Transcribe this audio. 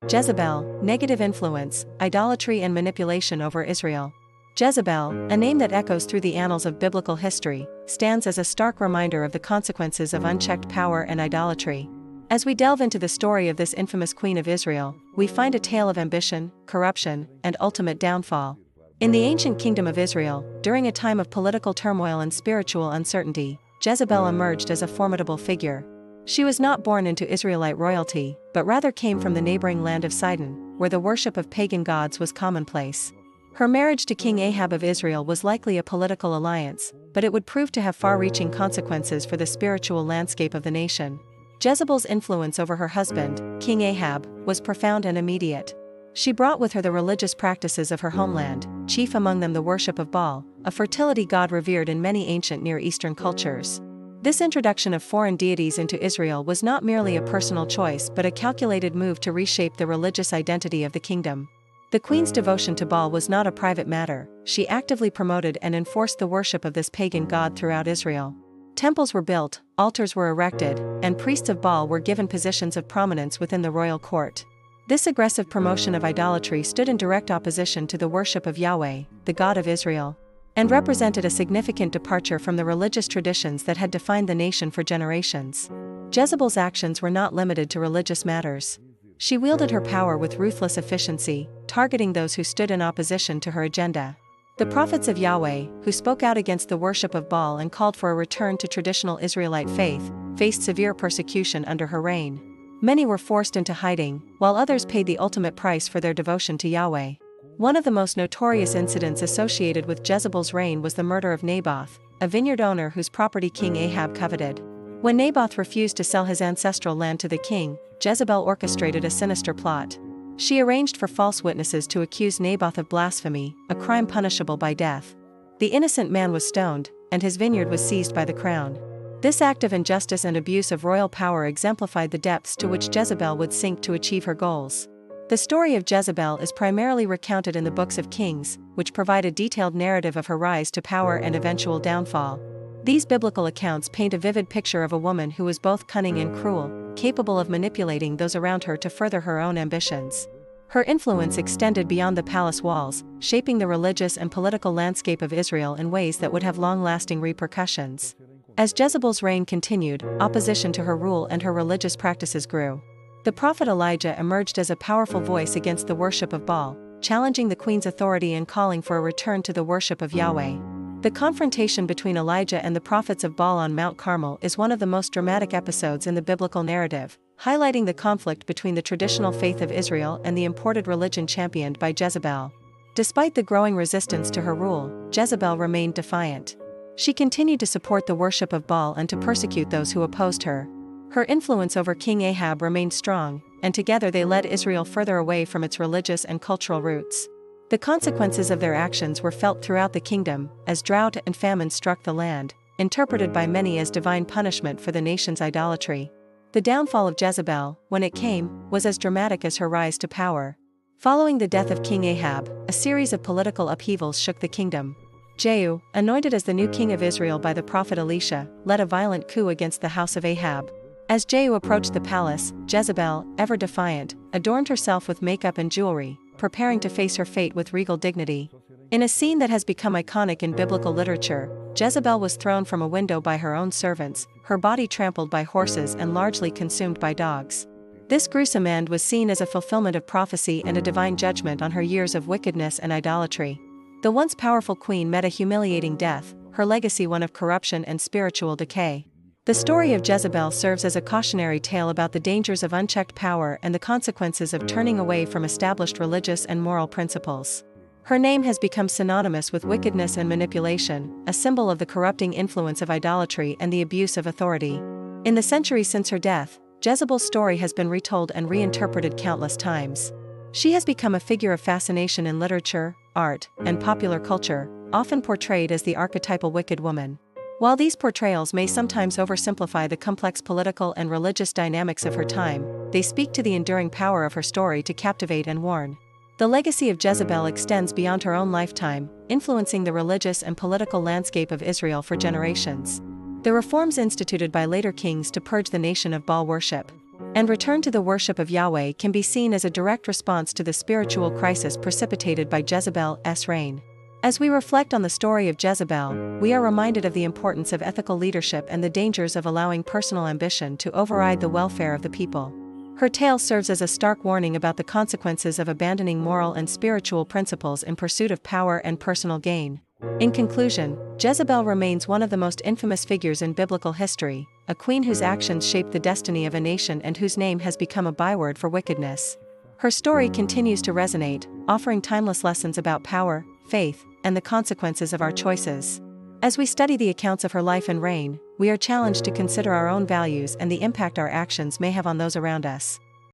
Jezebel, negative influence, idolatry and manipulation over Israel. Jezebel, a name that echoes through the annals of biblical history, stands as a stark reminder of the consequences of unchecked power and idolatry. As we delve into the story of this infamous queen of Israel, we find a tale of ambition, corruption, and ultimate downfall. In the ancient kingdom of Israel, during a time of political turmoil and spiritual uncertainty, Jezebel emerged as a formidable figure. She was not born into Israelite royalty, but rather came from the neighboring land of Sidon, where the worship of pagan gods was commonplace. Her marriage to King Ahab of Israel was likely a political alliance, but it would prove to have far-reaching consequences for the spiritual landscape of the nation. Jezebel's influence over her husband, King Ahab, was profound and immediate. She brought with her the religious practices of her homeland, chief among them the worship of Baal, a fertility god revered in many ancient Near Eastern cultures. This introduction of foreign deities into Israel was not merely a personal choice but a calculated move to reshape the religious identity of the kingdom. The queen's devotion to Baal was not a private matter. She actively promoted and enforced the worship of this pagan god throughout Israel. Temples were built, altars were erected, and priests of Baal were given positions of prominence within the royal court. This aggressive promotion of idolatry stood in direct opposition to the worship of Yahweh, the God of Israel, and represented a significant departure from the religious traditions that had defined the nation for generations. Jezebel's actions were not limited to religious matters. She wielded her power with ruthless efficiency, targeting those who stood in opposition to her agenda. The prophets of Yahweh, who spoke out against the worship of Baal and called for a return to traditional Israelite faith, faced severe persecution under her reign. Many were forced into hiding, while others paid the ultimate price for their devotion to Yahweh. One of the most notorious incidents associated with Jezebel's reign was the murder of Naboth, a vineyard owner whose property King Ahab coveted. When Naboth refused to sell his ancestral land to the king, Jezebel orchestrated a sinister plot. She arranged for false witnesses to accuse Naboth of blasphemy, a crime punishable by death. The innocent man was stoned, and his vineyard was seized by the crown. This act of injustice and abuse of royal power exemplified the depths to which Jezebel would sink to achieve her goals. The story of Jezebel is primarily recounted in the books of Kings, which provide a detailed narrative of her rise to power and eventual downfall. These biblical accounts paint a vivid picture of a woman who was both cunning and cruel, capable of manipulating those around her to further her own ambitions. Her influence extended beyond the palace walls, shaping the religious and political landscape of Israel in ways that would have long-lasting repercussions. As Jezebel's reign continued, opposition to her rule and her religious practices grew. The prophet Elijah emerged as a powerful voice against the worship of Baal, challenging the queen's authority and calling for a return to the worship of Yahweh. The confrontation between Elijah and the prophets of Baal on Mount Carmel is one of the most dramatic episodes in the biblical narrative, highlighting the conflict between the traditional faith of Israel and the imported religion championed by Jezebel. Despite the growing resistance to her rule, Jezebel remained defiant. She continued to support the worship of Baal and to persecute those who opposed her. Her influence over King Ahab remained strong, and together they led Israel further away from its religious and cultural roots. The consequences of their actions were felt throughout the kingdom, as drought and famine struck the land, interpreted by many as divine punishment for the nation's idolatry. The downfall of Jezebel, when it came, was as dramatic as her rise to power. Following the death of King Ahab, a series of political upheavals shook the kingdom. Jehu, anointed as the new king of Israel by the prophet Elisha, led a violent coup against the house of Ahab. As Jehu approached the palace, Jezebel, ever defiant, adorned herself with makeup and jewelry, preparing to face her fate with regal dignity. In a scene that has become iconic in biblical literature, Jezebel was thrown from a window by her own servants, her body trampled by horses and largely consumed by dogs. This gruesome end was seen as a fulfillment of prophecy and a divine judgment on her years of wickedness and idolatry. The once powerful queen met a humiliating death, her legacy one of corruption and spiritual decay. The story of Jezebel serves as a cautionary tale about the dangers of unchecked power and the consequences of turning away from established religious and moral principles. Her name has become synonymous with wickedness and manipulation, a symbol of the corrupting influence of idolatry and the abuse of authority. In the centuries since her death, Jezebel's story has been retold and reinterpreted countless times. She has become a figure of fascination in literature, art, and popular culture, often portrayed as the archetypal wicked woman. While these portrayals may sometimes oversimplify the complex political and religious dynamics of her time, they speak to the enduring power of her story to captivate and warn. The legacy of Jezebel extends beyond her own lifetime, influencing the religious and political landscape of Israel for generations. The reforms instituted by later kings to purge the nation of Baal worship. and return to the worship of Yahweh can be seen as a direct response to the spiritual crisis precipitated by Jezebel's reign. As we reflect on the story of Jezebel, we are reminded of the importance of ethical leadership and the dangers of allowing personal ambition to override the welfare of the people. Her tale serves as a stark warning about the consequences of abandoning moral and spiritual principles in pursuit of power and personal gain. In conclusion, Jezebel remains one of the most infamous figures in biblical history, a queen whose actions shaped the destiny of a nation and whose name has become a byword for wickedness. Her story continues to resonate, offering timeless lessons about power, faith, and the consequences of our choices. As we study the accounts of her life and reign, we are challenged to consider our own values and the impact our actions may have on those around us.